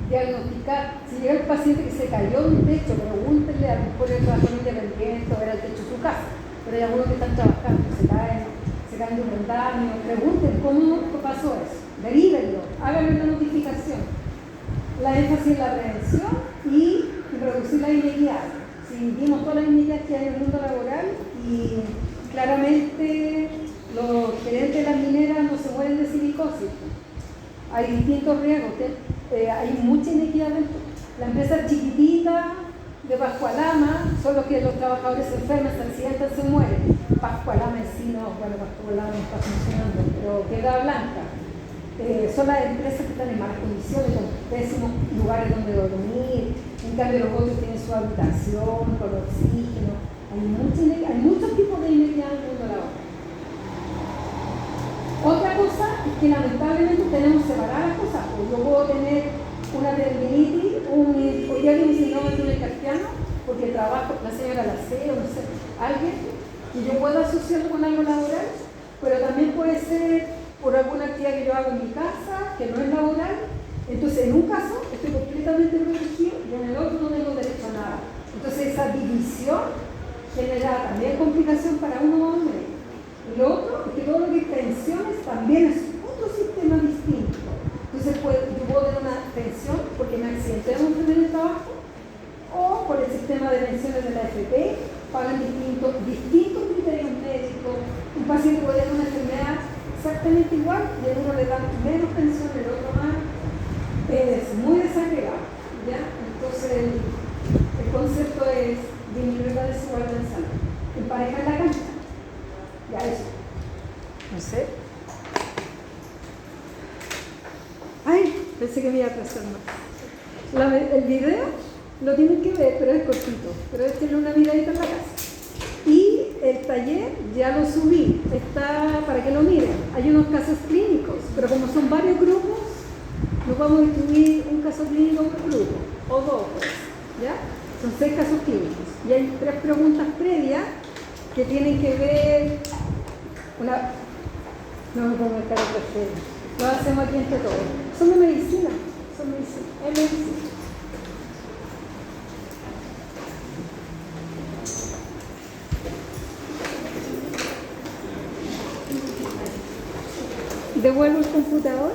Diagnosticar, si llega el paciente que se cayó de un techo, pregúntenle a lo mejor el trabajador independiente o era el techo de su casa, pero hay algunos que están trabajando, se caen de un andamio, pregunten cómo pasó eso, derívenlo, háganle una notificación. La énfasis en la prevención y reducir la inequidad. Si vimos todas las inequidades que hay en el mundo laboral y claramente los gerentes de las mineras no se mueren de silicosis. Hay distintos riesgos, hay mucha inequidad dentro. La empresa chiquitita de Pascualama son los que los trabajadores se enferman, se accidentan, se mueren. Pascualama en sí no, bueno, Pascualama no está funcionando, pero queda blanca. Son las empresas que están en malas condiciones, con pésimos lugares donde dormir. En cambio, los otros tienen su habitación, con oxígeno. Hay muchos tipos de inequidad en el mundo laboral. Otra cosa es que lamentablemente tenemos separadas las cosas. Pues yo puedo tener una tendinitis, hoy día un síndrome de túnel carpiano, porque trabajo, la señora Laceo, no sé, alguien, que yo puedo asociarlo con algo laboral, pero también puede ser por alguna actividad que yo hago en mi casa, que no es laboral. Entonces, en un caso estoy completamente protegido y en el otro no tengo derecho a nada. Entonces, esa división genera también complicación para uno hombre. Y lo otro es que todo lo que es pensiones también es otro sistema distinto. Entonces, yo puedo tener una pensión porque me accidenté en un enfermedad de trabajo, o por el sistema de pensiones de la AFP, pagan distintos criterios médicos. Un paciente puede tener una enfermedad exactamente igual, y a uno le dan menos pensión, el otro más. Es muy desagregado, ¿ya? Entonces el concepto es disminuir la desigualdad en salud. Emparejar la cancha. Ya eso. No sé. Ay, pensé que me iba a atrasar más. El video lo tienen que ver, pero es cortito. Pero es tener una miradita en la casa. Y el taller ya lo subí. Está para que lo miren. Hay unos casos clínicos, pero como son varios grupos, nos vamos a distribuir un caso clínico por grupo, o dos, pues, ¿ya? Son 6 casos clínicos. Y hay 3 preguntas previas que tienen que ver no me pongo el cargo de lo hacemos aquí entre todos. Son de medicina, es medicina. Devuelvo el computador.